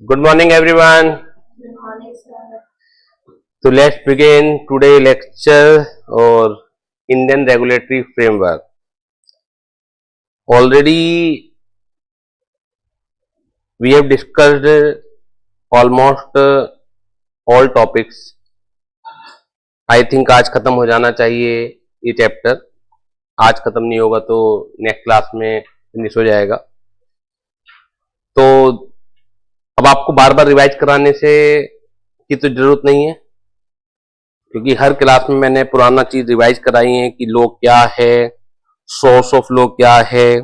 Good morning, everyone. Good morning, sir. So let's begin today lecture or Indian regulatory framework. Already we have discussed almost all topics. I think आज खत्म हो जाना चाहिए ये chapter. आज खत्म नहीं होगा तो नेक्स्ट क्लास में फिनिश हो जाएगा. तो अब आपको बार बार रिवाइज कराने से की तो जरूरत नहीं है, क्योंकि हर क्लास में मैंने पुराना चीज रिवाइज कराई है कि लॉ क्या है, सोर्स ऑफ लॉ क्या है,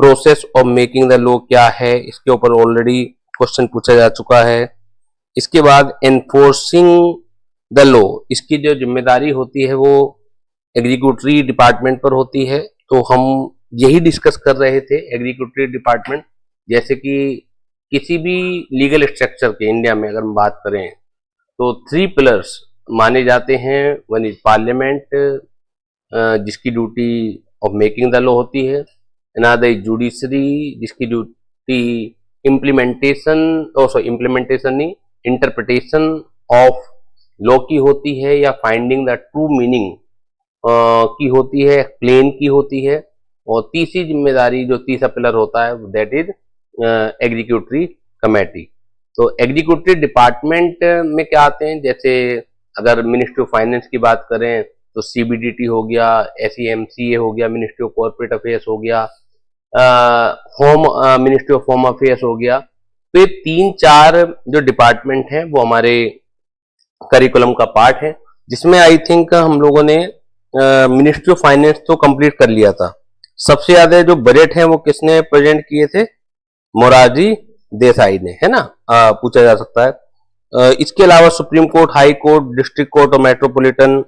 process of making the law क्या है. इसके ऊपर ऑलरेडी क्वेश्चन पूछा जा चुका है. इसके बाद एनफोर्सिंग द लॉ, इसकी जो जिम्मेदारी होती है वो एग्जीक्यूटिव डिपार्टमेंट पर होती है. तो हम यही डिस्कस कर रहे थे. एग्जीक्यूटिव डिपार्टमेंट जैसे कि किसी भी लीगल स्ट्रक्चर के इंडिया में अगर हम बात करें तो 3 पिलर्स माने जाते हैं. वन इज पार्लियामेंट, जिसकी duty of making the law होती है. अनदर इज जुडिशरी, जिसकी ड्यूटी इम्प्लीमेंटेशन नहीं, इंटरप्रिटेशन ऑफ लॉ की होती है या फाइंडिंग द ट्रू मीनिंग की होती है, एक्सप्लेन की होती है. और तीसरी जिम्मेदारी जो तीसरा पिलर होता है दैट इज एग्जीक्यूटिव कमेटी. तो एग्जीक्यूटिव डिपार्टमेंट में क्या आते हैं, जैसे अगर मिनिस्ट्री ऑफ फाइनेंस की बात करें तो सीबीडीटी हो गया, एसईएमसीए हो गया, मिनिस्ट्री ऑफ कॉर्पोरेट अफेयर्स हो गया, मिनिस्ट्री ऑफ होम अफेयर्स हो गया. तो ये 3-4 जो डिपार्टमेंट हैं वो हमारे करिकुलम का पार्ट है, जिसमें आई थिंक हम लोगों ने मिनिस्ट्री ऑफ फाइनेंस तो कंप्लीट कर लिया था. सबसे ज्यादा जो बजट है वो किसने प्रेजेंट किए थे, मोरारजी देसाई ने, है ना. पूछा जा सकता है. इसके अलावा supreme court, high court, district court और मेट्रोपॉलिटन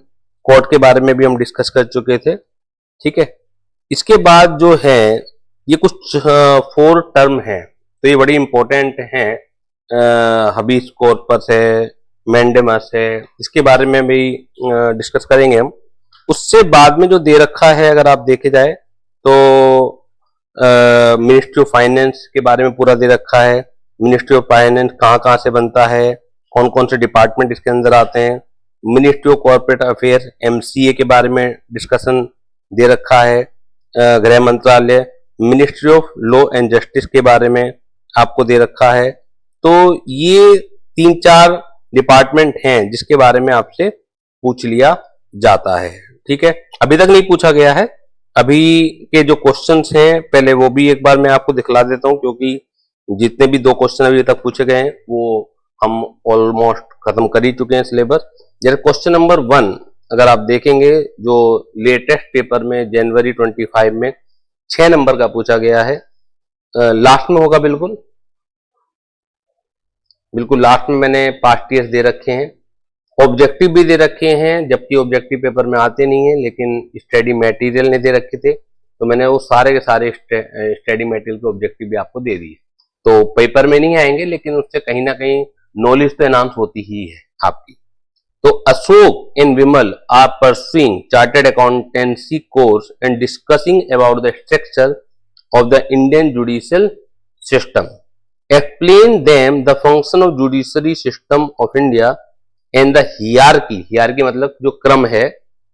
कोर्ट के बारे में भी हम डिस्कस कर चुके थे. ठीक है. इसके बाद जो है ये कुछ 4 टर्म है, तो ये बड़ी इंपॉर्टेंट है. हबीस कॉर्पस है, मैंडेमस है, इसके बारे में भी डिस्कस करेंगे हम. उससे बाद में जो दे रखा है अगर आप देखे जाए तो मिनिस्ट्री ऑफ फाइनेंस के बारे में पूरा दे रखा है. मिनिस्ट्री ऑफ फाइनेंस कहाँ कहाँ से बनता है, कौन कौन से डिपार्टमेंट इसके अंदर आते हैं. Ministry of corporate affair MCA के बारे में डिस्कशन दे रखा है. गृह मंत्रालय, ministry of law and justice के बारे में आपको दे रखा है. तो ये 3-4 डिपार्टमेंट हैं जिसके बारे में आपसे पूछ लिया जाता है. ठीक है. अभी तक नहीं पूछा गया है. अभी के जो क्वेश्चंस हैं पहले वो भी एक बार मैं आपको दिखला देता हूं, क्योंकि जितने भी 2 क्वेश्चन अभी तक पूछे गए हैं वो हम ऑलमोस्ट खत्म कर ही चुके हैं सिलेबस. जैसे क्वेश्चन नंबर 1 अगर आप देखेंगे जो लेटेस्ट पेपर में जनवरी 25 में 6 नंबर का पूछा गया है. लास्ट में होगा, बिल्कुल लास्ट में मैंने पास्ट ईयर्स दे रखे हैं. ऑब्जेक्टिव भी दे रखे हैं, जबकि ऑब्जेक्टिव पेपर में आते नहीं है, लेकिन स्टडी मटेरियल ने दे रखे थे तो मैंने वो सारे के सारे स्टडी मटेरियल के ऑब्जेक्टिव भी आपको दे दिए. तो पेपर में नहीं आएंगे, लेकिन उससे कहीं ना कहीं नॉलेज तो एनहांस होती ही है आपकी. तो Ashok and Vimal are pursuing chartered accountancy course and discussing about the structure of the Indian judicial system. Explain them the function of judiciary system of India and the hierarchy मतलब जो क्रम है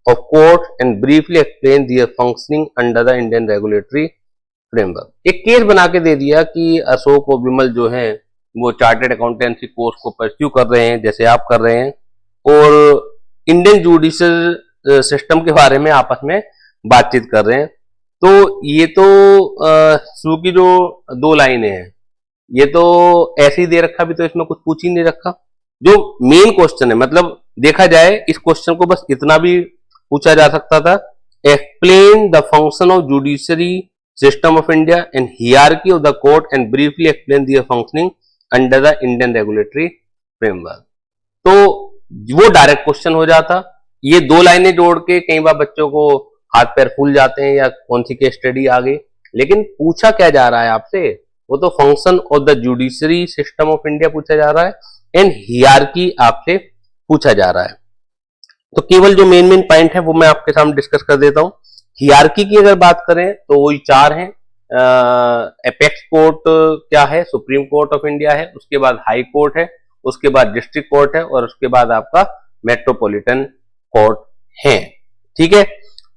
of court and briefly explain their functioning under the Indian regulatory framework. एक case बना के दे दिया कि अशोक और विमल जो हैं वो चार्टर्ड अकाउंटेंसी कोर्स को परस्यू कर रहे हैं जैसे आप कर रहे हैं, और इंडियन जुडिशियल सिस्टम के बारे में आपस में बातचीत कर रहे हैं. तो ये तो शुरू की जो 2 लाइनें हैं ये तो ऐसे ही दे रखा, भी तो इसमें कुछ पूछ ही नहीं रखा. जो मेन क्वेश्चन है, मतलब देखा जाए इस क्वेश्चन को बस इतना भी पूछा जा सकता था, explain the function of judiciary system of India and hierarchy of the court and briefly explain their functioning under the Indian regulatory framework. तो वो डायरेक्ट क्वेश्चन हो जाता. ये 2 लाइनें जोड़ के कई बार बच्चों को हाथ पैर फूल जाते हैं या कौन सी केस स्टडी आ गई, लेकिन पूछा क्या जा रहा है आपसे, वो तो function of the judiciary system of India पूछा जा रहा है एंड हियरार्की आपसे पूछा जा रहा है. तो केवल जो मेन पॉइंट है वो मैं आपके सामने डिस्कस कर देता हूं. हियरार्की की अगर बात करें तो वही 4 हैं. एपेक्स कोर्ट क्या है, सुप्रीम कोर्ट ऑफ इंडिया है, उसके बाद हाई कोर्ट है, उसके बाद डिस्ट्रिक्ट कोर्ट है और उसके बाद आपका मेट्रोपॉलिटन कोर्ट है। ठीक है,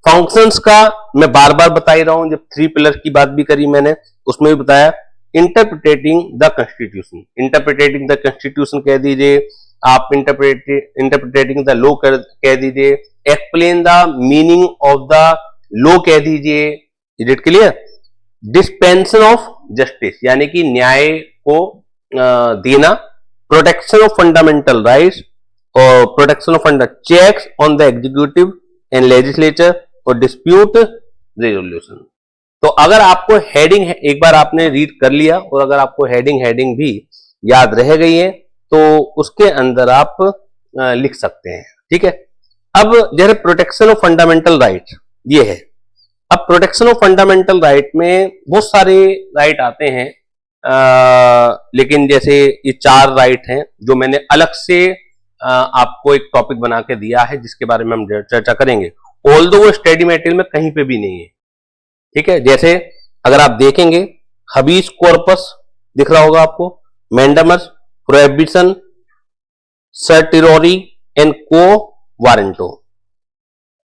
फंक्शंस का मैं बार बार बता ही रहा हूं, जब 3 पिलर की बात भी करी मैंने उसमें भी बताया। Interpreting the constitution, interpreting the constitution कह दीजिए, आप इंटरप्रिटेटिंग द लॉ कह दीजिए, explain the meaning of the law कह दीजिए। Is it clear? Dispensation of justice यानी कि न्याय को देना, प्रोटेक्शन ऑफ फंडामेंटल राइट्स और protection of checks on the executive and legislature और डिस्प्यूट रेजोल्यूशन। तो अगर आपको हेडिंग एक बार आपने रीड कर लिया और अगर आपको हेडिंग भी याद रह गई है तो उसके अंदर आप लिख सकते हैं। ठीक है, अब जैसे प्रोटेक्शन ऑफ फंडामेंटल राइट ये है। अब प्रोटेक्शन ऑफ फंडामेंटल राइट में बहुत सारे राइट आते हैं, लेकिन जैसे ये 4 राइट हैं जो मैंने अलग से आपको एक टॉपिक बना के दिया है जिसके बारे में हम चर्चा करेंगे, ऑल्दो वो स्टडी मटेरियल में कहीं पे भी नहीं है। ठीक है, जैसे अगर आप देखेंगे हबीस कॉर्पस दिख रहा होगा आपको, mandamus, prohibition, certiorari and quo warranto,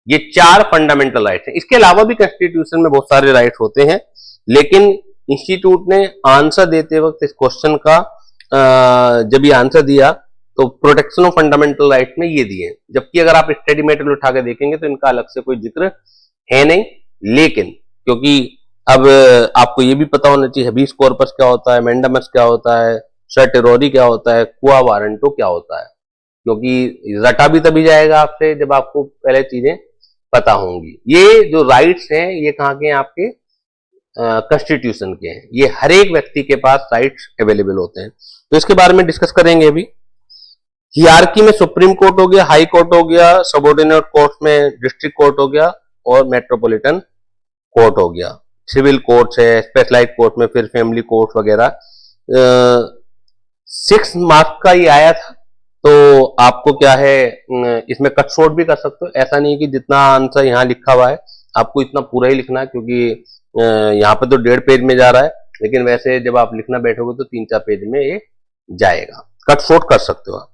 ये 4 फंडामेंटल राइट्स हैं। इसके अलावा भी कॉन्स्टिट्यूशन में बहुत सारे राइट्स होते हैं, लेकिन इंस्टीट्यूट ने आंसर देते वक्त इस क्वेश्चन का जब ये आंसर दिया तो प्रोटेक्शन ऑफ फंडामेंटल राइट में ये दिए, जबकि अगर आप स्टडी मटेरियल उठा के देखेंगे तो इनका अलग से कोई जिक्र है नहीं। लेकिन क्योंकि अब आपको ये भी पता होना चाहिए हबीस कॉर्पस क्या होता है, मैंडामस क्या होता है, सर्टिरोरी क्या होता है, क्वा वारंटो क्या होता है, क्योंकि रटा भी तभी जाएगा आपसे जब आपको पहले चीजें पता होंगी। ये जो राइट्स हैं ये कहाँ के हैं? आपके कॉन्स्टिट्यूशन के हैं। ये हर एक व्यक्ति के पास राइट्स अवेलेबल होते हैं, तो इसके बारे में डिस्कस करेंगे अभी। हियरार्की में सुप्रीम कोर्ट हो गया, हाई कोर्ट हो गया, सबऑर्डिनेट कोर्ट में डिस्ट्रिक्ट कोर्ट हो गया और मेट्रोपॉलिटन कोर्ट हो गया। सिविल कोर्ट है, स्पेशलाइज्ड कोर्ट में फिर फैमिली कोर्ट वगैरह। 6 मार्क्स का ये आया था, तो आपको क्या है इसमें कट शॉर्ट भी कर सकते हो। ऐसा नहीं कि जितना आंसर यहाँ लिखा हुआ है आपको इतना पूरा ही लिखना है, क्योंकि यहाँ पे तो 1.5 पेज में जा रहा है, लेकिन वैसे जब आप लिखना बैठोगे तो 3-4 पेज में ये जाएगा। कट शॉर्ट कर सकते हो आप।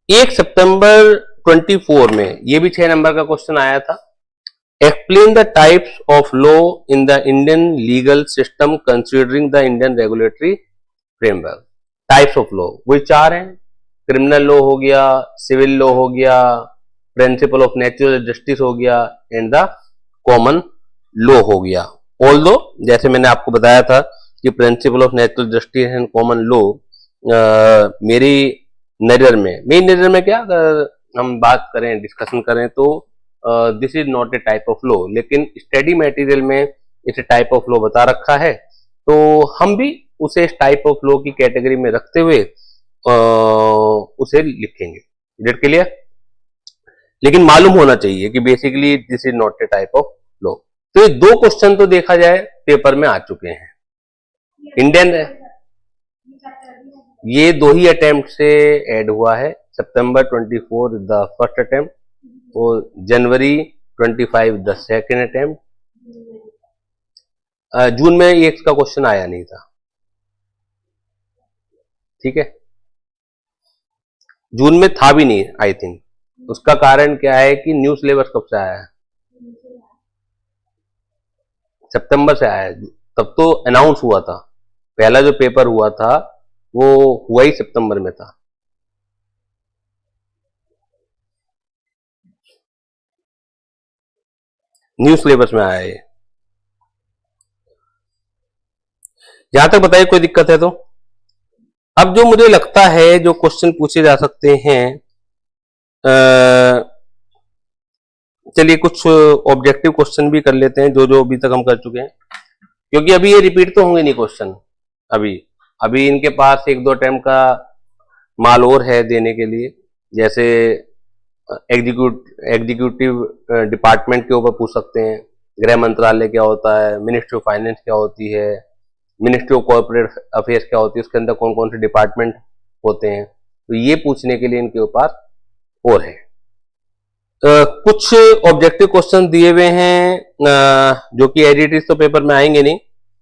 1 सितंबर 24 में ये भी 6 नंबर का क्वेश्चन आया था। Explain the types of law in the Indian legal system considering the Indian regulatory framework. Types of law वही 4 हैं, क्रिमिनल लॉ हो गया, सिविल लॉ हो गया, प्रिंसिपल ऑफ नेचुरल जस्टिस हो गया एंड द कॉमन लॉ हो गया। ऑल्दो जैसे मैंने आपको बताया था कि principle of natural justice and common law मेरी नजर में क्या, अगर हम बात करें डिस्कशन करें तो this is not A type of law, लेकिन स्टडी मटेरियल में इसे टाइप ऑफ लॉ बता रखा है, तो हम भी उसे इस टाइप ऑफ लॉ की कैटेगरी में रखते हुए उसे लिखेंगे। It clear? लेकिन मालूम होना चाहिए कि basically this is not A type of law. तो ये 2 क्वेश्चन तो देखा जाए पेपर में आ चुके हैं। इंडियन ये 2 ही अटेम्प्ट से ऐड हुआ है। सितंबर 24 द फर्स्ट अटेम्प्ट और जनवरी 25 द सेकेंड अटेम्प्ट। जून में ये इसका क्वेश्चन आया नहीं था। ठीक है, जून में था भी नहीं आई थिंक। उसका कारण क्या है कि न्यू सिलेबस कब से आया है? सितंबर से आया है, तब तो अनाउंस हुआ था। पहला जो पेपर हुआ था वो हुआ ही सितंबर में था। न्यू सिलेबस में आया है। जहां तक बताइए कोई दिक्कत है तो। अब जो मुझे लगता है जो क्वेश्चन पूछे जा सकते हैं, चलिए कुछ ऑब्जेक्टिव क्वेश्चन भी कर लेते हैं जो जो अभी तक हम कर चुके हैं, क्योंकि अभी ये रिपीट तो होंगे नहीं क्वेश्चन। अभी इनके पास 1-2 अटेम्प्ट का माल और है देने के लिए, जैसे एग्जीक्यूटिव डिपार्टमेंट के ऊपर पूछ सकते हैं, गृह मंत्रालय क्या होता है, मिनिस्ट्री ऑफ फाइनेंस क्या होती है, मिनिस्ट्री ऑफ कॉर्पोरेट अफेयर्स क्या होती है, उसके अंदर कौन कौन से डिपार्टमेंट होते हैं, तो ये पूछने के लिए इनके ऊपर और है। कुछ ऑब्जेक्टिव क्वेश्चन दिए हुए हैं जो कि एज इट इज तो पेपर में आएंगे नहीं.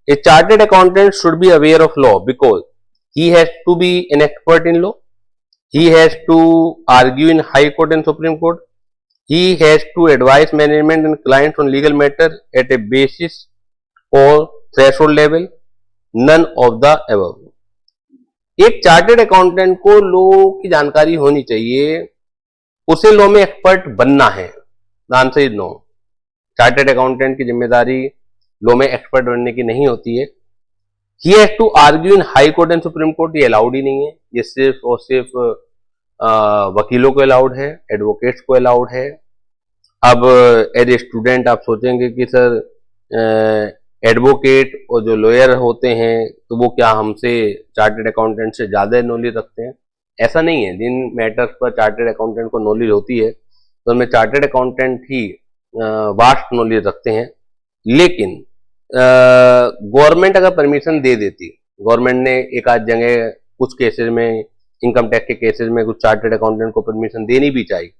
A chartered accountant should be aware of law because he has to be an expert in law. He has to argue in High Court and Supreme Court. He has to advise management and clients on legal matter at a basis or threshold level. None of the above. एक chartered accountant को law की जानकारी होनी चाहिए, उसे law में expert बनना है. The answer is no. Chartered accountant की जिम्मेदारी लॉ में एक्सपर्ट बनने की नहीं होती है. He has to argue in High Court and Supreme Court. ये अलाउड ही नहीं है. ये सिर्फ और सिर्फ वकीलों को अलाउड है, एडवोकेट्स को अलाउड है. अब एज ए स्टूडेंट आप सोचेंगे कि सर एडवोकेट और जो लॉयर होते हैं तो वो क्या हमसे चार्टेड अकाउंटेंट से ज़्यादा नॉलेज रखते हैं? ऐसा नहीं है. जिन मैटर्स पर चार्टेड अकाउंटेंट को नॉलेज होती है तो उनमें चार्टेड अकाउंटेंट ही वास्ट नॉलेज रखते हैं. लेकिन गवर्नमेंट अगर परमिशन दे देती, गवर्नमेंट ने एक आध जगह कुछ केसेस में, इनकम टैक्स के केसेस में कुछ चार्टेड अकाउंटेंट को परमिशन देनी भी चाहिए,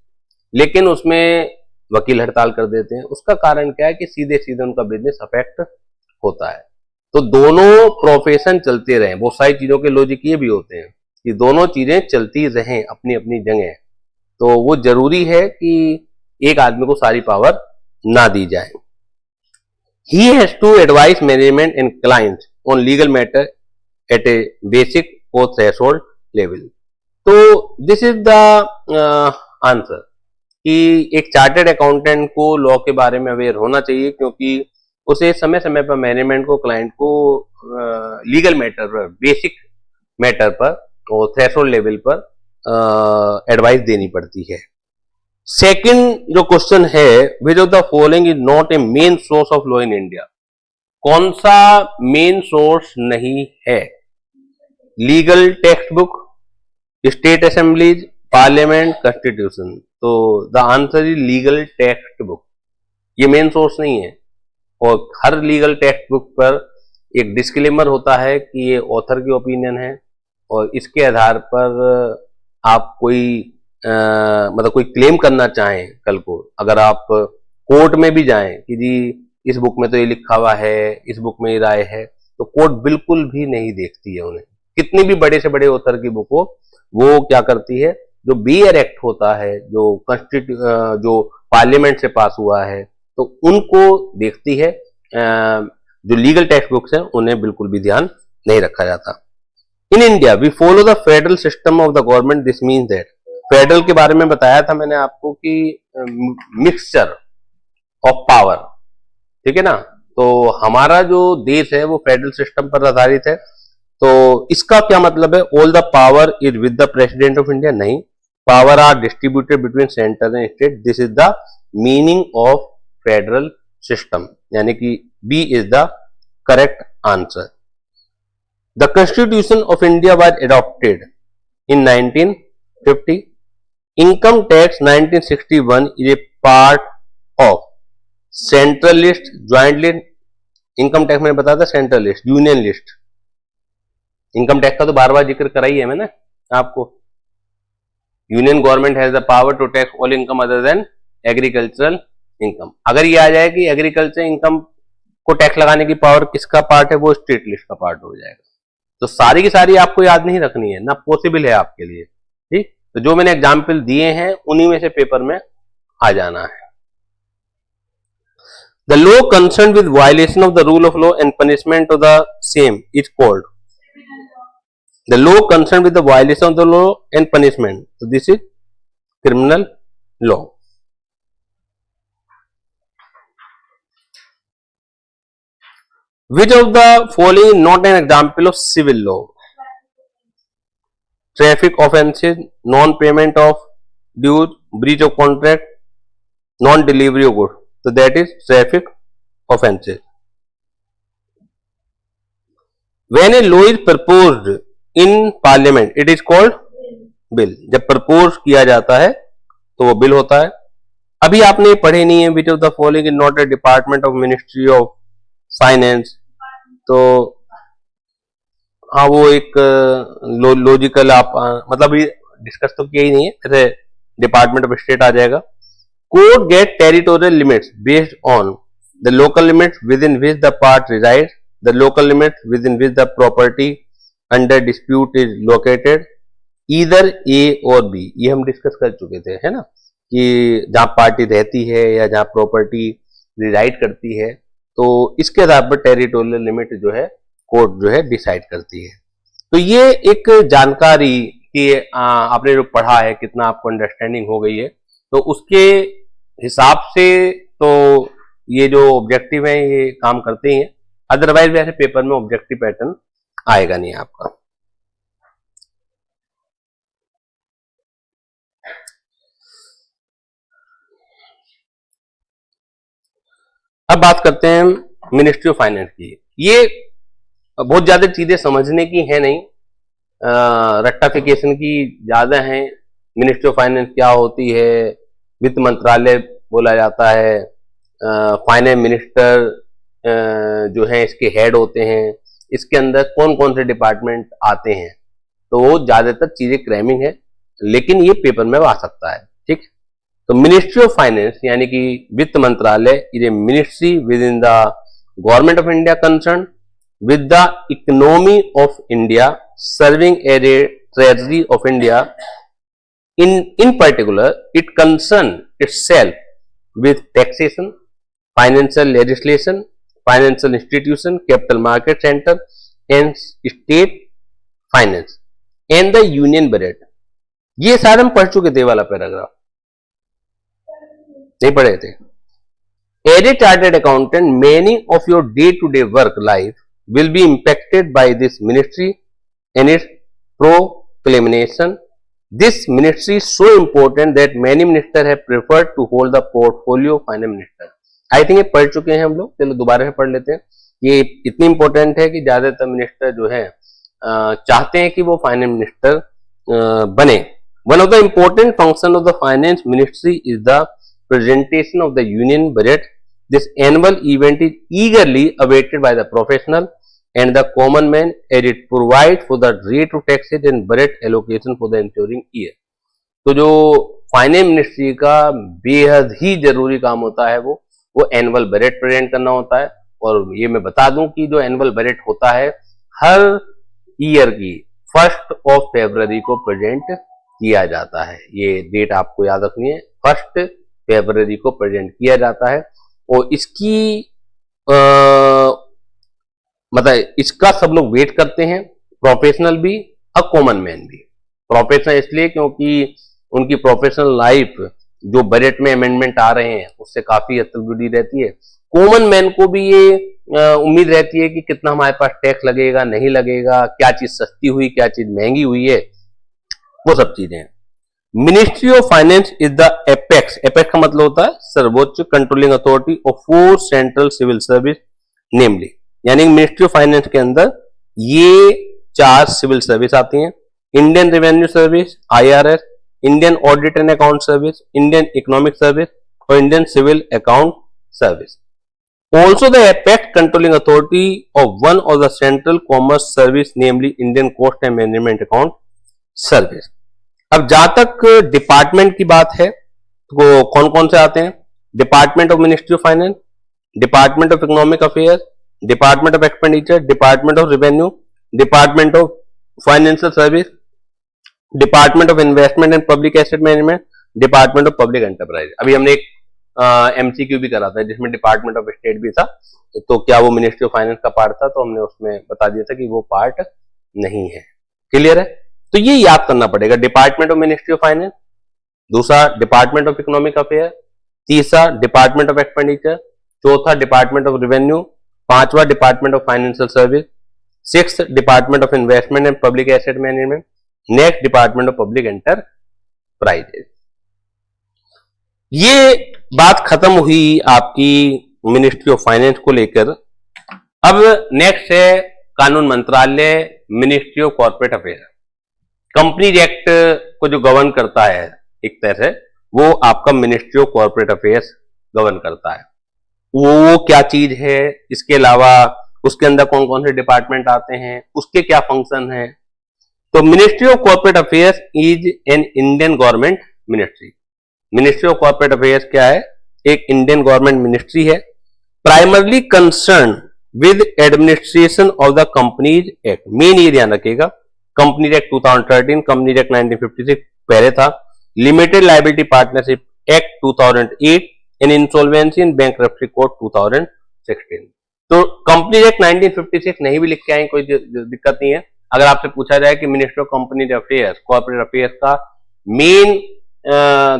लेकिन उसमें वकील हड़ताल कर देते हैं. उसका कारण क्या है कि सीधे सीधे उनका बिजनेस अफेक्ट होता है. तो दोनों प्रोफेशन चलते रहें. बहुत सारी चीजों के लॉजिक ये भी होते हैं कि दोनों चीजें चलती रहें अपनी अपनी जगह. तो वो जरूरी है कि एक आदमी को सारी पावर ना दी जाए. He has to advise management and clients on legal matter at a basic or threshold level. तो this is the answer कि एक चार्टेड अकाउंटेंट को लॉ के बारे में अवेयर होना चाहिए, क्योंकि उसे समय समय पर मैनेजमेंट को, क्लाइंट को लीगल मैटर पर, बेसिक मैटर पर और थ्रेशोल्ड लेवल पर एडवाइस देनी पड़ती है. सेकंड जो क्वेश्चन है, which of the following is not a main source of law in India? कौन सा मेन सोर्स नहीं है? Legal text book, state assemblies, parliament, constitution. तो the answer is legal text book. ये मेन सोर्स नहीं है. और हर लीगल टेक्स्ट बुक पर एक डिस्क्लेमर होता है कि ये ऑथर की ओपिनियन है और इसके आधार पर आप कोई मतलब कोई क्लेम करना चाहें, कल को अगर आप कोर्ट में भी जाएं कि जी इस बुक में तो ये लिखा हुआ है, इस बुक में ये राय है, तो कोर्ट बिल्कुल भी नहीं देखती है उन्हें. कितनी भी बड़े से बड़े ऑथर की बुक हो, वो क्या करती है, जो बीयर एक्ट होता है, जो पार्लियामेंट से पास हुआ है, तो उनको देखती है. जो लीगल टेक्स्ट बुक्स हैं उन्हें बिल्कुल भी ध्यान नहीं रखा जाता. In India we follow the federal system of the government. This means that, federal के बारे में बताया था मैंने आपको कि मिक्सचर ऑफ पावर, ठीक है ना. तो हमारा जो देश है वो फेडरल सिस्टम पर आधारित है. तो इसका क्या मतलब है? All the power is with the president of India? नहीं, power are distributed between centre and state. This is the meaning of federal system, यानी कि B is the correct answer. The constitution of India was adopted in 1950. Income tax 1961 is a part of central list, joint list. Income tax मैंने बताया था central list, union list. Income tax का तो बार बार जिक्र कराई है मैंने आपको. Union government has the power to tax all income other than agricultural income. अगर ये आ जाए कि एग्रीकल्चर इनकम को टैक्स लगाने की पावर किसका पार्ट है, वो स्टेट लिस्ट का पार्ट हो जाएगा. तो सारी की सारी आपको याद नहीं रखनी है, ना पॉसिबल है आपके लिए. ठीक, तो जो मैंने एग्जाम्पल दिए हैं उन्हीं में से पेपर में आ जाना है. The law concern with violation of the rule of law and punishment of the same is called. The law concern with the violation of the law and punishment, so this is criminal law. Which of the following is not an example of civil law? Traffic offences, non-payment of dues, breach of contract, non-delivery of goods. So that is traffic offences. When a law is proposed in parliament, it is called bill. जब propose किया जाता है तो वो bill होता है. अभी आपने पढ़े नहीं है, which of the following is not a department of Ministry of Finance. तो हाँ, वो एक लॉजिकल आप मतलब डिस्कस तो किया ही नहीं है, जैसे डिपार्टमेंट ऑफ स्टेट आ जाएगा. Court get territorial limits based on the local limits within which the part resides, the local limits within which the property under dispute is located, either A और B। ये हम discuss कर चुके थे, है ना, कि जहां पार्टी रहती है या जहां प्रॉपर्टी रिजाइड करती है, तो इसके आधार पर टेरिटोरियल लिमिट जो है कोर्ट जो है डिसाइड करती है। तो ये एक जानकारी कि आपने जो पढ़ा है कितना आपको अंडरस्टैंडिंग हो गई है, तो उसके हिसाब से तो ये जो ऑब्जेक्टिव है ये काम करते ही हैं, अदरवाइज वैसे पेपर में ऑब्जेक्टिव पैटर्न आएगा नहीं आपका। अब बात करते हैं मिनिस्ट्री ऑफ फाइनेंस की। ये बहुत ज्यादा चीजें समझने की है नहीं, रेक्टिफिकेशन की ज्यादा है। मिनिस्ट्री ऑफ फाइनेंस क्या होती है, वित्त मंत्रालय बोला जाता है, फाइनेंस मिनिस्टर जो है इसके हेड होते हैं, इसके अंदर कौन कौन से डिपार्टमेंट आते हैं, तो वो ज्यादातर चीजें क्रैमिंग है, लेकिन ये पेपर में आ सकता है। ठीक, तो मिनिस्ट्री ऑफ फाइनेंस यानी कि वित्त मंत्रालय is a ministry with in the government of India concern with the economy of India, serving as a treasury of India. In particular, it concerns itself with taxation, financial legislation, financial institution, capital market center, and state finance, and the union budget. ये सारे हम पढ़ चुके थे, वाला paragraph नहीं पढ़े थे। As a chartered accountant, many of your day-to-day work life will be impacted by this ministry and its proclamation. This ministry is so important that many ministers have preferred to hold the portfolio of finance minister. I think ये पढ़ चुके हैं हम लोग, चलो दोबारा से पढ़ लेते हैं। ये इतनी इंपॉर्टेंट है कि ज्यादातर मिनिस्टर जो है चाहते हैं कि वो फाइनेंस मिनिस्टर बने। One of the important function of the finance ministry is the presentation of the union budget. This annual event is eagerly awaited by the professional and the common man as it provides for the rate of taxes and budget allocation for the ensuing year. तो जो finance ministry का बेहद ही जरूरी काम होता है वो annual budget present करना होता है। और ये मैं बता दूं कि जो एनुअल बजट होता है हर ईयर की 1 फरवरी को प्रेजेंट किया जाता है। ये डेट आपको याद रखनी है, 1 फरवरी को प्रेजेंट किया जाता है। और इसकी मतलब इसका सब लोग वेट करते हैं, प्रोफेशनल भी और कॉमन मैन भी। प्रोफेशनल इसलिए क्योंकि उनकी प्रोफेशनल लाइफ जो बजट में अमेंडमेंट आ रहे हैं उससे काफी हद तक जुड़ी रहती है। कॉमन मैन को भी ये उम्मीद रहती है कि कितना हमारे पास टैक्स लगेगा, नहीं लगेगा, क्या चीज सस्ती हुई, क्या चीज महंगी हुई है, वो सब चीजें। Ministry of finance is the apex, apex का मतलब होता है सर्वोच्च controlling authority of 4 central civil service, namely यानी मिनिस्ट्री ऑफ फाइनेंस के अंदर ये 4 सिविल सर्विस आती हैं, Indian revenue service IRS, Indian audit and account service, Indian economic service और Indian civil account service. Also the apex controlling authority of one of the central commerce service, namely Indian cost and management account service. अब जहां तक department की बात है तो कौन कौन से आते हैं, department of ministry of finance, department of economic affairs, department of expenditure, department of revenue, department of financial service, department of investment and public asset management, department of public enterprise. अभी हमने एक MCQ भी करा था जिसमें department of state भी था, तो क्या वो मिनिस्ट्री ऑफ फाइनेंस का पार्ट था, तो हमने उसमें बता दिया था कि वो पार्ट नहीं है। क्लियर है? तो ये याद करना पड़ेगा, department of ministry of finance, दूसरा डिपार्टमेंट ऑफ इकोनॉमिक अफेयर, तीसरा डिपार्टमेंट ऑफ एक्सपेंडिचर, चौथा डिपार्टमेंट ऑफ रेवेन्यू, पांचवा department of financial service, 6th department of investment and public asset management, next department of public enterprises. ये बात खत्म हुई आपकी ministry of finance को लेकर। अब नेक्स्ट है कानून मंत्रालय, ministry of corporate affair. Companies act को जो गवर्न करता है एक तरह से, वो आपका ministry of corporate affairs govern करता है। वो क्या चीज है, इसके अलावा उसके अंदर कौन कौन से डिपार्टमेंट आते हैं, उसके क्या फंक्शन है। तो ministry of corporate affairs is an Indian government ministry. Ministry of corporate affairs क्या है? एक इंडियन गवर्नमेंट मिनिस्ट्री है, primarily concern with administration of the companies act. Main ये ध्यान रखिएगा, कंपनीज एक्ट 2013, कंपनीज एक्ट 1956 पहले था, limited liability partnership act 2008 and insolvency and bankruptcy code 2016। तो कंपनीज एक्ट 1956 नहीं भी लिख के आए, कोई दिक्कत नहीं है। अगर आपसे पूछा जाए कि ministry of companies affairs, corporate affairs का मेन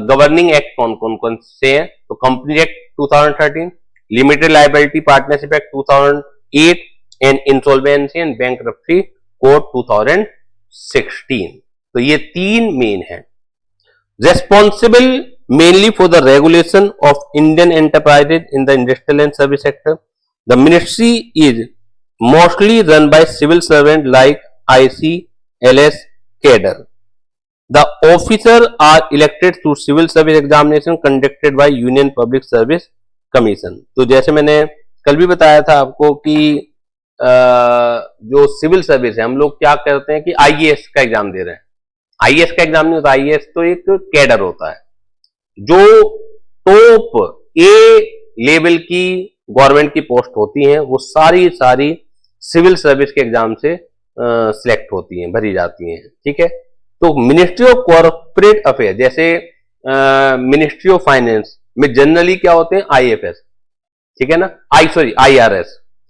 गवर्निंग एक्ट कौन कौन से हैं, तो company act 2013, limited liability partnership act 2008 and insolvency and bankruptcy code 2016। तो ये तीन मेन है। Responsible mainly for the regulation of Indian enterprises in the industrial and service sector, the ministry is mostly run by civil servant like ICLS cadre. The officers are elected through civil service examination conducted by Union Public Service Commission. तो जैसे मैंने कल भी बताया था आपको कि जो सिविल सर्विस है, हम लोग क्या करते हैं कि IAS का एग्जाम दे रहे हैं। IAS का एग्जाम नहीं होता, IAS तो एक कैडर होता है जो टॉप A लेवल की गवर्नमेंट की पोस्ट होती हैं, वो सारी सिविल सर्विस के एग्जाम से सिलेक्ट होती हैं, भरी जाती हैं। ठीक है, तो मिनिस्ट्री ऑफ कॉर्पोरेट अफेयर, जैसे मिनिस्ट्री ऑफ फाइनेंस में जनरली क्या होते हैं? IFS, ठीक है ना,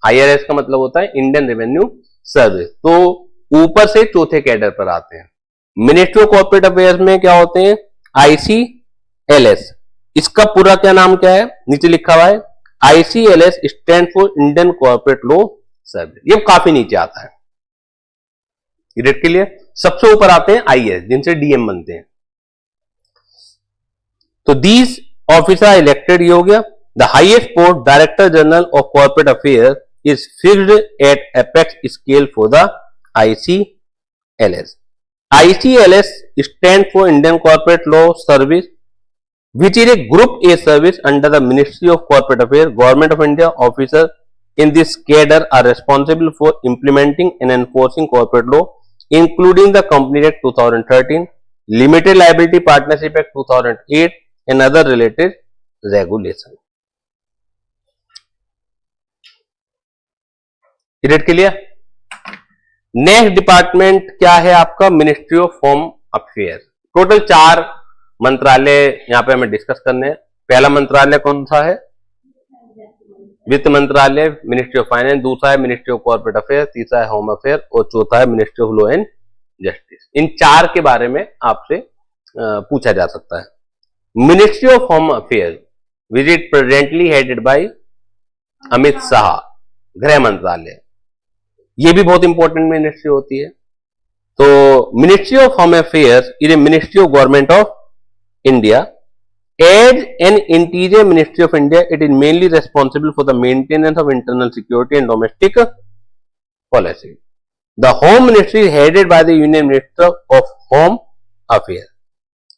IRS का मतलब होता है इंडियन रेवेन्यू सर्विस। तो ऊपर से चौथे कैडर पर आते हैं। मिनिस्ट्री ऑफ कॉर्पोरेट अफेयर्स में क्या होते हैं? ICLS। इसका पूरा क्या नाम क्या है? नीचे लिखा हुआ है, ICLS stand for Indian corporate law service. ये काफी नीचे आता है, ग्रेड के लिए। सबसे ऊपर आते हैं IAS, जिनसे DM बनते हैं। तो दीज ऑफिसर आर इलेक्टेड, ये हो गया। The highest post director general of corporate affair is fixed at apex scale for the ICLS. ICLS stands for Indian Corporate Law Service, which is a Group A service under the Ministry of Corporate Affairs. Government of India officers in this cadre are responsible for implementing and enforcing corporate law, including the Company Act 2013, Limited Liability Partnership Act 2008, and other related regulations. Clear clear. Next department क्या है आपका? Ministry of home affair. Total 4 मंत्रालय यहाँ पे हमें discuss करने हैं। पहला मंत्रालय कौन सा है? वित्त मंत्रालय, मिनिस्ट्री ऑफ फाइनेंस। दूसरा है मिनिस्ट्री ऑफ कॉर्पोरेट अफेयर, तीसरा है होम अफेयर और चौथा है ministry of law and justice. इन 4 के बारे में आपसे पूछा जा सकता है। Ministry of home affair which is presently headed by Amit Shah, गृह मंत्रालय। ये भी बहुत इंपॉर्टेंट मिनिस्ट्री होती है। तो ministry of home affairs is a ministry of government of India. As an interior ministry of India, it is mainly responsible for the maintenance of internal security and domestic policy. The Home Ministry is headed by the Union Minister of Home Affairs.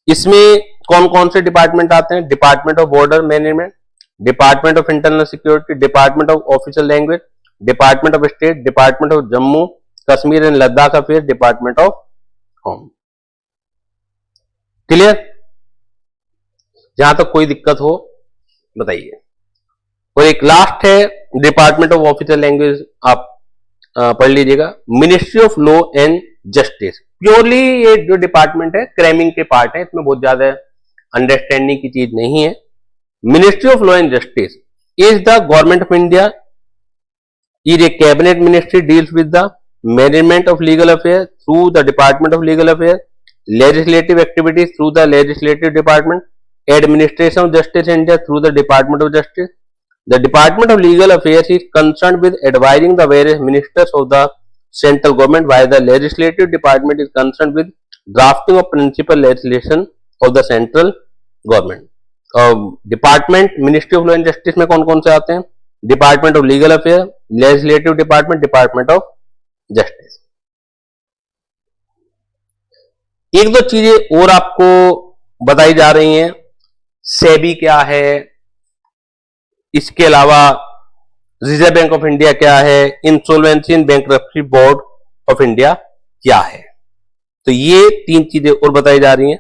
इसमें कौन कौन से department आते हैं? Department of border management, department of internal security, department of official language, department of state, department of Jammu Kashmir and Ladakh affair, department of home. Clear? जहां तक कोई दिक्कत हो बताइए। और एक लास्ट है डिपार्टमेंट ऑफ ऑफिशियल लैंग्वेज, आप पढ़ लीजिएगा। Ministry of law and justice, purely ये जो डिपार्टमेंट है क्रैमिंग के पार्ट है, इसमें बहुत ज्यादा अंडरस्टैंडिंग की चीज नहीं है। Ministry of law and justice is the government of India, is a cabinet ministry, deals with the management of legal affair through the department of legal affair, legislative activities through the legislative department, administration of justice in India through the Department of Justice. The Department of Legal Affairs is concerned with advising the various ministers of the central government, while the legislative department is concerned with drafting of principal legislation of the central government. Department Ministry of Law and Justice में कौन कौन से आते हैं? Department of Legal Affairs, Legislative Department, Department of Justice. एक दो चीजें और आपको बताई जा रही हैं। सेबी क्या है, इसके अलावा रिजर्व बैंक ऑफ इंडिया क्या है, insolvency and bankruptcy board of India क्या है। तो ये 3 चीजें और बताई जा रही हैं।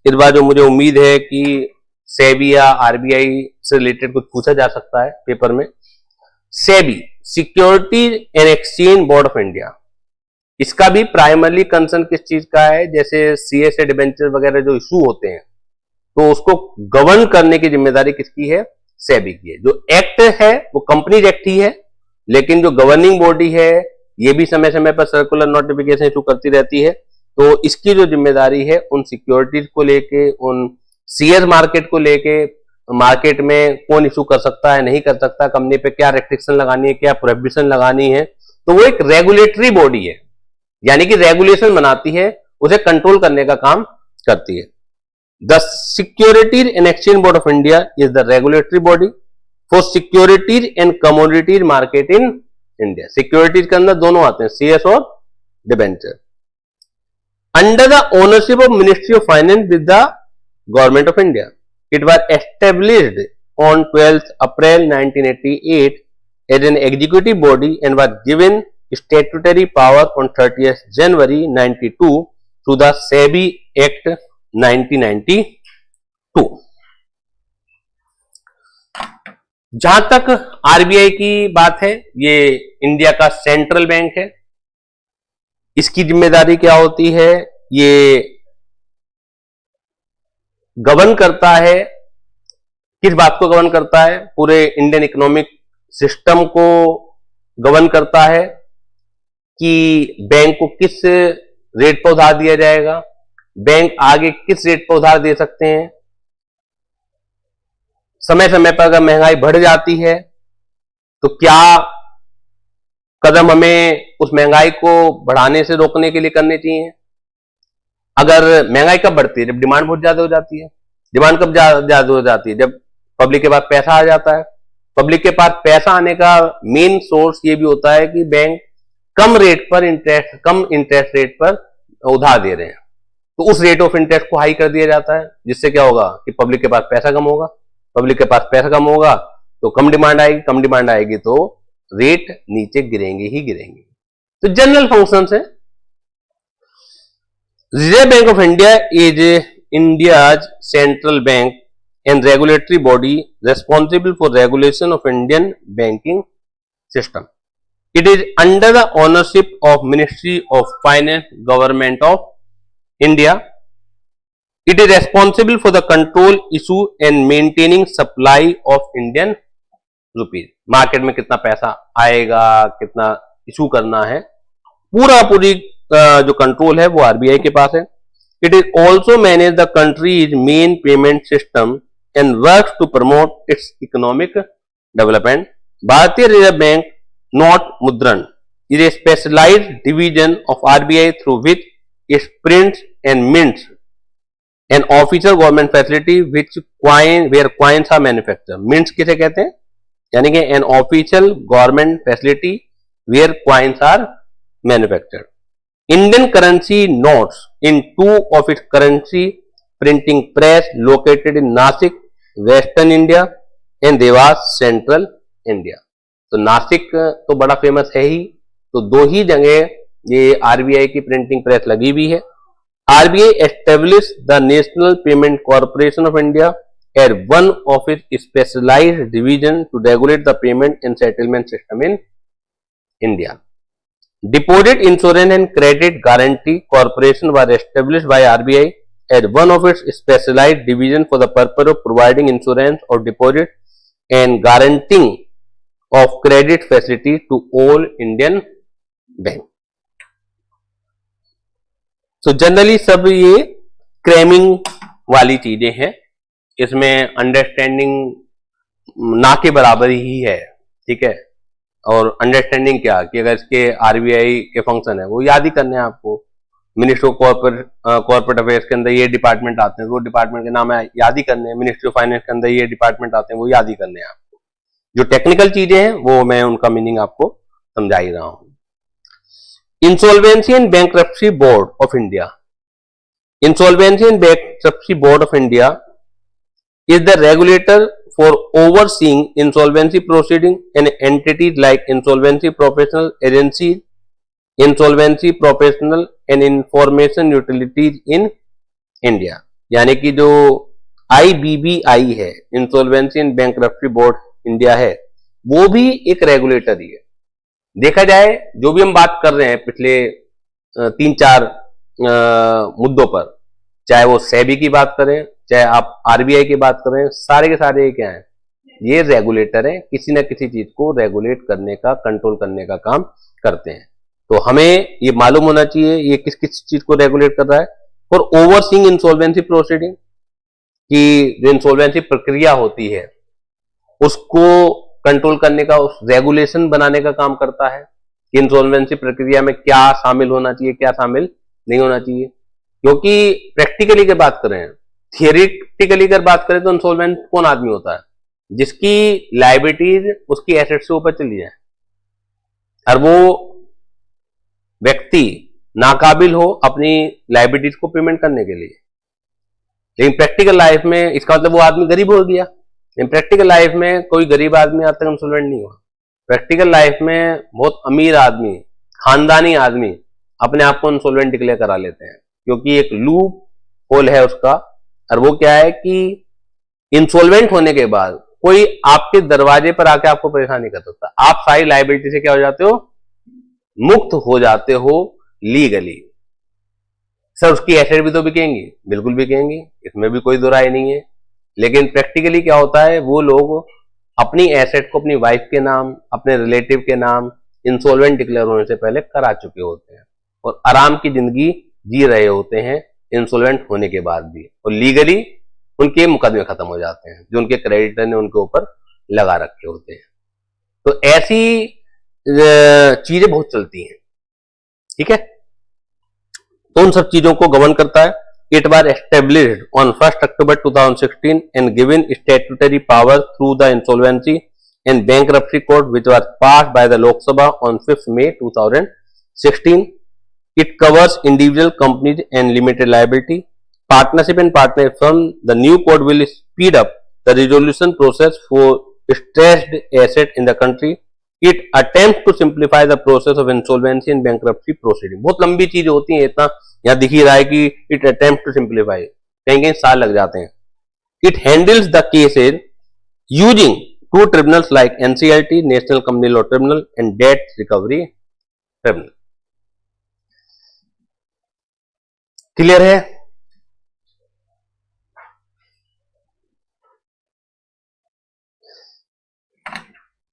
इस बार जो मुझे उम्मीद है कि सेबी या आरबीआई से रिलेटेड कुछ पूछा जा सकता है पेपर में। SEBI, securities and exchange board of India, इसका भी प्राइमरली कंसर्न किस चीज का है, जैसे सीएसए डिबेंचर वगैरह जो इशू होते हैं तो उसको गवर्न करने की जिम्मेदारी किसकी है, सेबी की है। जो एक्ट है वो कंपनीज एक्ट ही है, लेकिन जो गवर्निंग बॉडी है ये भी समय समय पर सर्कुलर नोटिफिकेशन इशू करती रहती है। तो इसकी जो जिम्मेदारी है उन सिक्योरिटीज को लेके, उन सीएस मार्केट को लेके, मार्केट में कौन इशू कर सकता है नहीं कर सकता, कंपनी पे क्या रेस्ट्रिक्शन लगानी है, क्या प्रोहिबिशन लगानी है, तो वो एक रेगुलेटरी बॉडी है, यानी कि रेगुलेशन बनाती है, उसे कंट्रोल करने का काम करती है। The securities and exchange board of India is the regulatory body for securities and commodities market in India. Securities के अंदर दोनों आते हैं, सीएस और debenture. Under the ownership of ministry of finance with the government of India, it was established on 12th April 1988 as an executive body and was given statutory power on 30th January 92 through the SEBI Act 1992। जहां तक RBI की बात है, ये India का central bank है। इसकी जिम्मेदारी क्या होती है, ये गवर्न करता है, किस बात को गवर्न करता है, पूरे इंडियन इकोनॉमिक सिस्टम को गवर्न करता है कि बैंक को किस रेट पर उधार दिया जाएगा, बैंक आगे किस रेट पर उधार दे सकते हैं, समय समय पर अगर महंगाई बढ़ जाती है तो क्या कदम हमें उस महंगाई को बढ़ाने से रोकने के लिए करने चाहिए। अगर महंगाई कब बढ़ती है, जब डिमांड बहुत ज्यादा हो जाती है। डिमांड कब ज्यादा हो जाती है, जब पब्लिक के पास पैसा आ जाता है। पब्लिक के पास पैसा आने का मेन सोर्स ये भी होता है कि बैंक कम इंटरेस्ट रेट पर उधार दे रहे हैं, तो उस रेट ऑफ इंटरेस्ट को हाई कर दिया जाता है, जिससे क्या होगा कि पब्लिक के पास पैसा कम होगा। पब्लिक के पास पैसा कम होगा तो कम डिमांड आएगी तो रेट नीचे गिरेंगे ही गिरेंगे। तो जनरल फंक्शंस है। Reserve Bank of India is India's central bank and regulatory body responsible for regulation of Indian banking system. It is under the ownership of Ministry of Finance, Government of India. It is responsible for the control, issue and maintaining supply of Indian rupees. Market में कितना पैसा आएगा, कितना issue करना है, पूरी जो control है वो आरबीआई के पास है। It is also manage the country's main payment system and works to promote its economic development. Bharatiya reserve bank note Mudran is a specialised division of RBI through which it prints and mints an official government facility which where coins are manufacture. Mints किसे कहते हैं, यानी कि an official government facility where coins are manufactured. Indian currency notes in two of its currency printing press located in Nasik, Western India and Dewas, Central India। तो नासिक तो बड़ा famous है ही, तो दो ही जगह ये आरबीआई की प्रिंटिंग प्रेस लगी हुई है। RBI establish the national payment corporation of India as one of its specialised division to regulate the payment and settlement system in India. Deposit Insurance and Credit Guarantee Corporation was established by RBI as one of its specialized division for the purpose of providing insurance or deposit and guaranteeing of credit facility to all Indian bank। तो generally सब ये क्रेमिंग वाली चीजें हैं, इसमें understanding ना के बराबर ही है, ठीक है। और अंडरस्टैंडिंग क्या कि अगर इसके आरबीआई के फंक्शन है वो याद ही करने हैं आपको। मिनिस्ट्री ऑफ कॉर्पोरेट अफेयर्स के अंदर ये डिपार्टमेंट आते हैं, वो डिपार्टमेंट के नाम याद ही करने हैं। मिनिस्ट्री ऑफ फाइनेंस के अंदर ये डिपार्टमेंट आते हैं, वो याद ही करने हैं आपको। जो टेक्निकल चीजें हैं वो मैं उनका मीनिंग आपको समझा ही रहा हूं। Insolvency and bankruptcy board of India. Insolvency and bankruptcy board of India is the regulator for overseeing insolvency proceeding and entities like insolvency professional agencies, insolvency professional and information utilities in India। यानी कि जो IBBI है, insolvency and bankruptcy board India है, वो भी एक regulator ही है। देखा जाए जो भी हम बात कर रहे हैं पिछले 3-4 मुद्दों पर, चाहे वो सेबी की बात करें, चाहे आप RBI की बात करें, सारे के सारे क्या है, ये रेगुलेटर है, किसी ना किसी चीज को रेगुलेट करने का, कंट्रोल करने का काम करते हैं। तो हमें ये मालूम होना चाहिए ये किस किस चीज को रेगुलेट कर रहा है। फॉर ओवरसीइंग इंसॉल्वेंसी प्रोसीडिंग, कि जो इंसॉल्वेंसी प्रक्रिया होती है उसको कंट्रोल करने का, उस रेगुलेशन बनाने का काम करता है कि इंसॉल्वेंसी प्रक्रिया में क्या शामिल होना चाहिए, क्या शामिल नहीं होना चाहिए। क्योंकि प्रैक्टिकली की बात करें, थियरिटिकली अगर बात करें तो इंसॉल्वेंट कौन आदमी होता है, जिसकी लायबिलिटीज उसकी एसेट से ऊपर चली जाए और वो व्यक्ति नाकाबिल हो अपनी लायबिलिटीज को पेमेंट करने के लिए। लेकिन प्रैक्टिकल लाइफ में इसका मतलब वो आदमी गरीब हो गया। लेकिन प्रैक्टिकल लाइफ में कोई गरीब आदमी आज तक इंसॉल्वेंट नहीं हुआ। प्रैक्टिकल लाइफ में बहुत अमीर आदमी, खानदानी आदमी अपने आप को इंसॉल्वेंट डिक्लेयर करा लेते हैं, क्योंकि एक लूप होल है उसका। और वो क्या है कि इंसॉल्वेंट होने के बाद कोई आपके दरवाजे पर आके आपको परेशान नहीं कर सकता, आप सारी लायबिलिटी से क्या हो जाते हो, मुक्त हो जाते हो लीगली। सर उसकी एसेट भी तो बिकेंगी, बिल्कुल बिकेंगी, इसमें भी कोई दो राय नहीं है। लेकिन प्रैक्टिकली क्या होता है, वो लोग अपनी एसेट को अपनी वाइफ के नाम, अपने रिलेटिव के नाम इंसॉल्वेंट डिक्लेयर होने से पहले करा चुके होते हैं और आराम की जिंदगी जी रहे होते हैं इंसॉल्वेंट होने के बाद भी, और लीगली उनके मुकदमे खत्म हो जाते हैं जो उनके क्रेडिटर ने उनके ऊपर लगा रखे होते हैं। तो ऐसी चीजें बहुत चलती हैं, ठीक है। तो उन सब चीजों को गवर्न करता है। It was established on 1 October 2016 and given statutory power through the insolvency and bankruptcy code which was passed by the लोक सभा on 5 May 2016. It covers individual companies and limited liability, partnership and partnership firm. The new code will speed up the resolution process for stressed assets in the country. It attempts to simplify the process of insolvency and bankruptcy proceeding. बहुत लंबी चीज होती है, इतना यहाँ दिख ही रहा है कि it attempts to simplify, कहीं कहीं साल लग जाते हैं। It handles the cases using two tribunals like NCLT, National Company Law Tribunal, and Debt Recovery Tribunal. Clear है?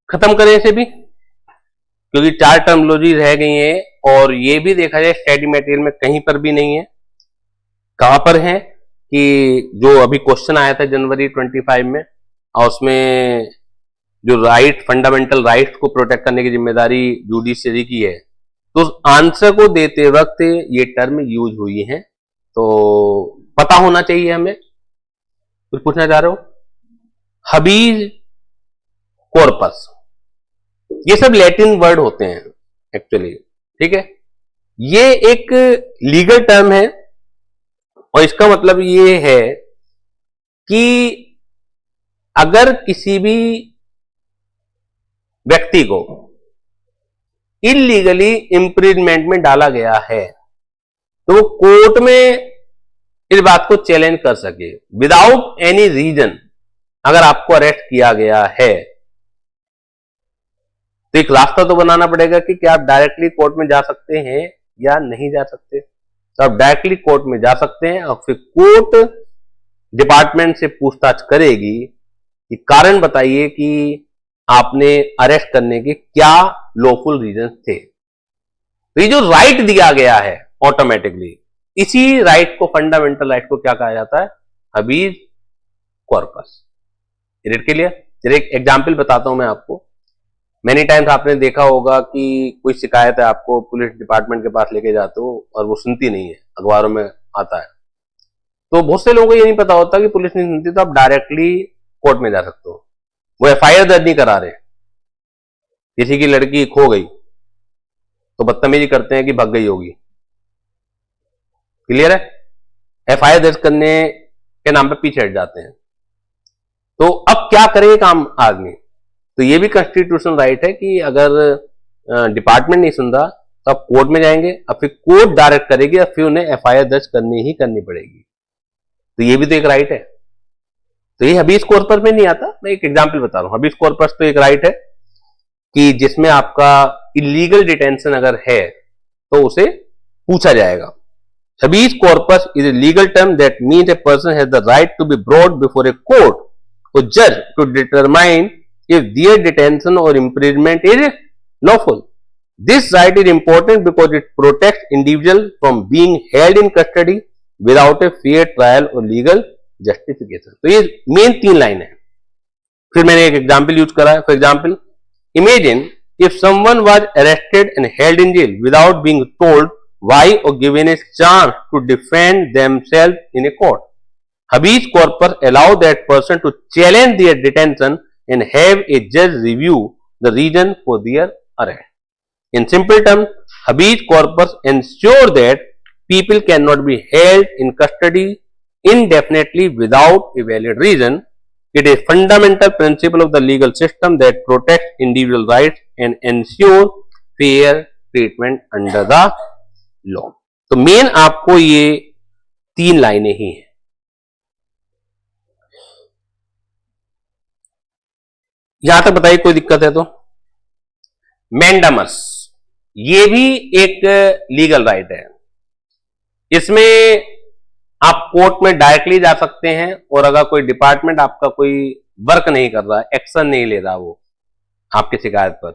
खत्म करें इसे भी, क्योंकि 4 टर्मिनोलॉजी रह गई हैं और ये भी देखा जाए स्टडी मटेरियल में कहीं पर भी नहीं है। कहां पर है कि जो अभी क्वेश्चन आया था जनवरी 25 में, और उसमें जो राइट, फंडामेंटल राइट्स को प्रोटेक्ट करने की जिम्मेदारी जुडिशरी की है, तो उस आंसर को देते वक्त ये टर्म यूज हुई है, तो पता होना चाहिए हमें। कुछ पूछना चाह रहे हो? हबीज कॉर्पस, ये सब लैटिन वर्ड होते हैं एक्चुअली, ठीक है। ये एक लीगल टर्म है और इसका मतलब ये है कि अगर किसी भी व्यक्ति को इलीगली इंप्रिजमेंट में डाला गया है तो वो कोर्ट में इस बात को चैलेंज कर सके विदाउट एनी रीजन। अगर आपको अरेस्ट किया गया है तो एक रास्ता तो बनाना पड़ेगा कि क्या आप डायरेक्टली कोर्ट में जा सकते हैं या नहीं जा सकते। तो आप डायरेक्टली कोर्ट में जा सकते हैं और फिर कोर्ट डिपार्टमेंट से पूछताछ करेगी कि कारण बताइए कि आपने अरेस्ट करने के क्या लॉफुल रीजन थे। तो ये जो राइट दिया गया है ऑटोमेटिकली, इसी राइट को, फंडामेंटल राइट को क्या कहा जाता है? हबीज कॉर्पस। It clear? चलिए एक एग्जाम्पल बताता हूं मैं आपको। मेनी टाइम्स आपने देखा होगा कि कोई शिकायत है, आपको पुलिस डिपार्टमेंट के पास लेके जाते हो और वो सुनती नहीं है, अखबारों में आता है। तो बहुत से लोगों को ये नहीं पता होता कि पुलिस नहीं सुनती, तो आप डायरेक्टली कोर्ट में जा सकते हो। वो FIR दर्ज नहीं करा रहे, किसी की लड़की खो गई तो बदतमीजी करते हैं कि भाग गई होगी। क्लियर है? FIR दर्ज करने के नाम पे पीछे हट जाते हैं। तो अब क्या करे काम आदमी? तो ये भी कॉन्स्टिट्यूशनल राइट है कि अगर डिपार्टमेंट नहीं सुन रहा तो आप कोर्ट में जाएंगे, अब फिर कोर्ट डायरेक्ट करेगी और फिर उन्हें FIR दर्ज करनी ही करनी पड़ेगी। तो ये भी तो एक राइट है। तो ये हबीस कॉर्पस में नहीं आता। मैं एक एग्जांपल बता रहा हूं। हबीस कॉर्पस तो एक राइट है कि जिसमें आपका इलीगल डिटेंशन अगर है तो उसे पूछा जाएगा। Habeas corpus is a legal term that means a person has the right to be brought before a court or judge to determine if their detention or imprisonment is lawful. This right is important because it protects individuals from being held in custody without a fair trial or legal justification. तो ये main 3 line है। फिर मैंने एक example use करा है। For example, imagine if someone was arrested and held in jail without being told why or given a chance to defend themselves in a court. Habeas corpus allow that person to challenge their detention and have a judge review the reason for their arrest. In simple terms, habeas corpus ensure that people cannot be held in custody indefinitely without a valid reason. It is a fundamental principle of the legal system that protects individual rights and ensure fair treatment under the law. तो main आपको ये 3 लाइनें ही हैं। यहां तक बताइए कोई दिक्कत है तो। मैंडामस, ये भी एक लीगल राइट है। इसमें आप कोर्ट में डायरेक्टली जा सकते हैं और अगर कोई डिपार्टमेंट आपका कोई वर्क नहीं कर रहा, एक्शन नहीं ले रहा वो आपकी शिकायत पर,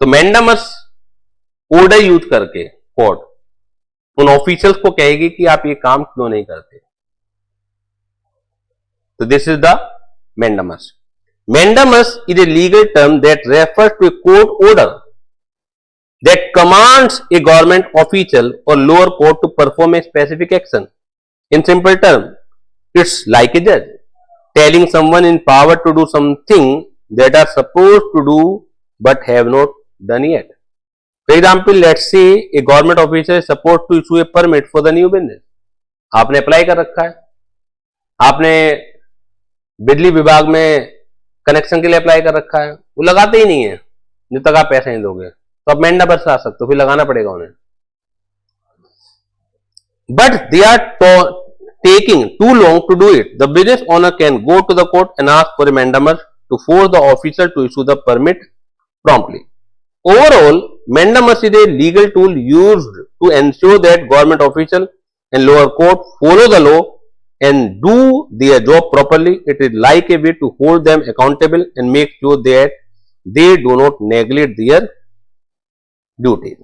तो मैंडामस ऑर्डर यूज करके कोर्ट उन ऑफिशियल्स को कहेगी कि आप ये काम क्यों नहीं करते। तो this is the mandamus. Mandamus is a legal term that refers to a court order that commands a government official or lower court to perform a specific action. In simple terms, it's like a judge telling someone in power to do something that are supposed to do but have not done yet. For example, let's say a government officer is supposed to issue a permit for the new business. आपने apply कर रखा है, आपने बिजली विभाग में connection के लिए अप्लाई कर रखा है, वो लगाते ही नहीं है जब तक आप पैसे नहीं दोगे, तो आप मैंडामस ला सकते हो, फिर लगाना पड़ेगा उन्हें। But they are taking too long to do it. The business owner can go to the court and ask for a mandamus to force the officer to issue the permit promptly. Overall, mandamus is a legal tool used to ensure that government officials and lower court follow the law and do their job properly. It is like a way to hold them accountable and make sure that they do not neglect their duties.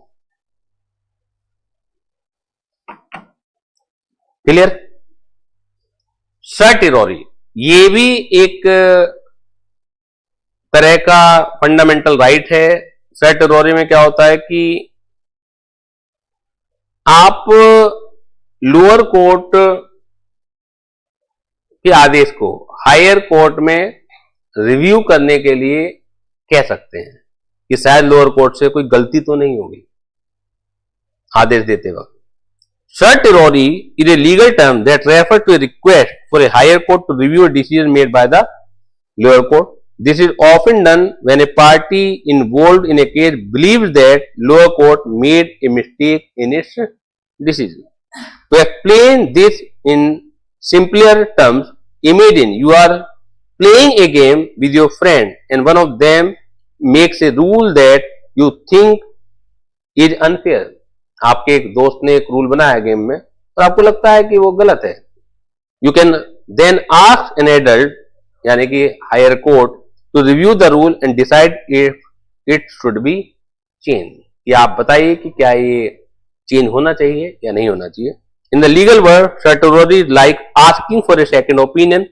Clear? Certiorari, ये भी एक तरह का fundamental right है। सर्टिरोरी में क्या होता है कि आप लोअर कोर्ट के आदेश को हायर कोर्ट में रिव्यू करने के लिए कह सकते हैं कि शायद लोअर कोर्ट से कोई गलती तो नहीं होगी आदेश देते वक्त। Certiorari is a legal term that refers to a request for a higher court to review a decision made by the lower court. This is often done when a party involved in a case believes that lower court made a mistake in its decision. To explain this in simpler terms, imagine you are playing a game with your friend and one of them makes a rule that you think is unfair. आपके एक दोस्त ने एक rule बनाया game में और आपको लगता है कि वो गलत है। You can then ask an adult, यानी कि higher court, to review the rule and decide if it should be change, कि आप बताइए कि क्या ये चेंज होना चाहिए या नहीं होना चाहिए। In the legal word, certiorari is like asking for a second opinion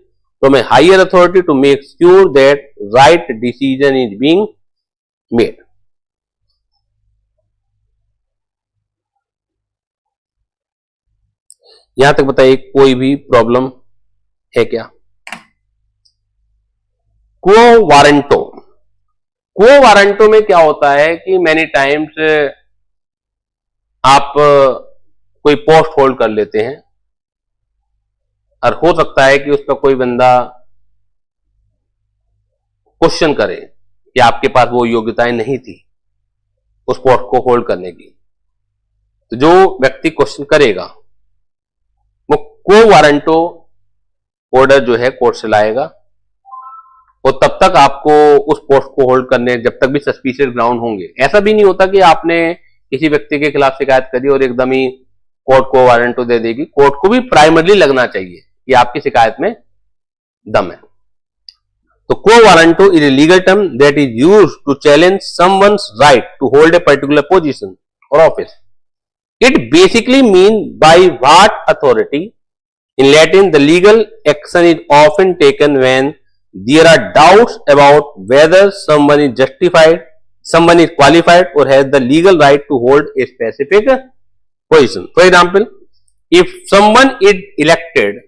from a higher authority to make sure that right decision is being made. यहां तक बताइए कोई भी प्रॉब्लम है क्या? क्वो वारंटो, क्वो वारंटो में क्या होता है कि मैनी टाइम्स आप कोई पोस्ट होल्ड कर लेते हैं और हो सकता है कि उसका कोई बंदा क्वेश्चन करे कि आपके पास वो योग्यताएं नहीं थी उस पोस्ट को होल्ड करने की। तो जो व्यक्ति क्वेश्चन करेगा वो क्वो वारंटो ऑर्डर जो है कोर्ट से लाएगा, और तब तक आपको उस पोस्ट को होल्ड करने, जब तक भी सस्पिशियस ग्राउंड होंगे। ऐसा भी नहीं होता कि आपने किसी व्यक्ति के खिलाफ शिकायत करी और एकदम ही कोर्ट को वारंट दे देगी। कोर्ट को भी प्राइमरली लगना चाहिए कि आपकी शिकायत में दम है। तो quo warranto is a legal term that is used to challenge someone's right to hold a particular position और office. It basically means by what authority. In Latin, the legal action is often taken when there are doubts about whether someone is justified, someone is qualified or has the legal right to hold a specific position. For example, if someone is elected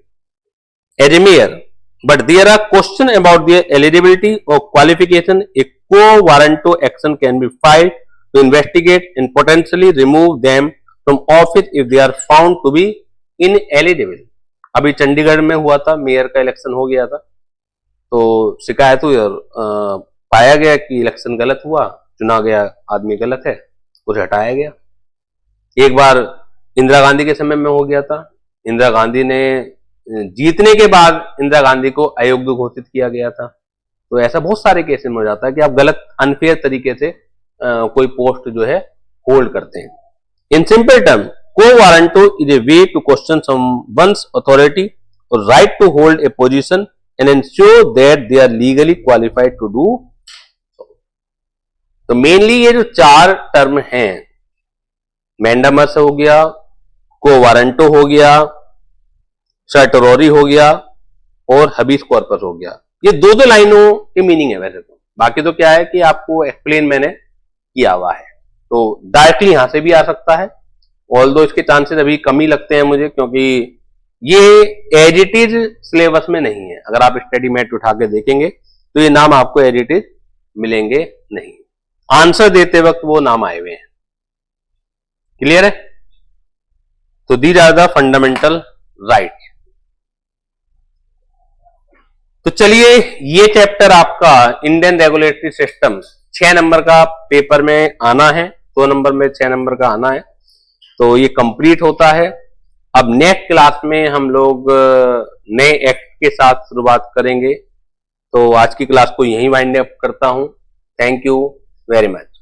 as a mayor, but there are questions about their eligibility or qualification, a quo warranto action can be filed to investigate and potentially remove them from office if they are found to be ineligible. अभी चंडीगढ़ में हुआ था, mayor का election हो गया था, तो शिकायत हुई और पाया गया कि इलेक्शन गलत हुआ, चुना गया आदमी गलत है, उसे हटाया गया। एक बार इंदिरा गांधी के समय में हो गया था, इंदिरा गांधी ने जीतने के बाद इंदिरा गांधी को अयोग्य घोषित किया गया था। तो ऐसा बहुत सारे केस में हो जाता है कि आप गलत अनफेयर तरीके से कोई पोस्ट जो है होल्ड करते हैं। In simple terms, quo warranto is a way to question someone's authority or right to hold a position and ensure that they are legally qualified to do so. तो mainly ये जो चार term हैं, mandamus हो गया, को warranto हो गया, सर्टोरी हो गया और हबीस कॉर्पस हो गया, ये दो लाइनों की मीनिंग है। वैसे तो बाकी तो क्या है कि आपको एक्सप्लेन मैंने किया हुआ है, तो डायरेक्टली यहां से भी आ सकता है। ऑल्दो इसके चांसेस अभी कम ही लगते हैं मुझे, क्योंकि ये एज इट इज सिलेबस में नहीं है। अगर आप स्टडी मैट उठा के देखेंगे तो ये नाम आपको एज इट इज मिलेंगे नहीं, आंसर देते वक्त वो नाम आए हुए हैं। क्लियर है? तो these are the fundamental right. तो चलिए, ये चैप्टर आपका इंडियन रेगुलेटरी सिस्टम 6 नंबर का पेपर में आना है, 2 नंबर में 6 नंबर का आना है, तो ये कंप्लीट होता है। अब नेक्स्ट क्लास में हम लोग नए एक्ट के साथ शुरुआत करेंगे। तो आज की क्लास को यहीं वाइंड अप करता हूं। Thank you very much.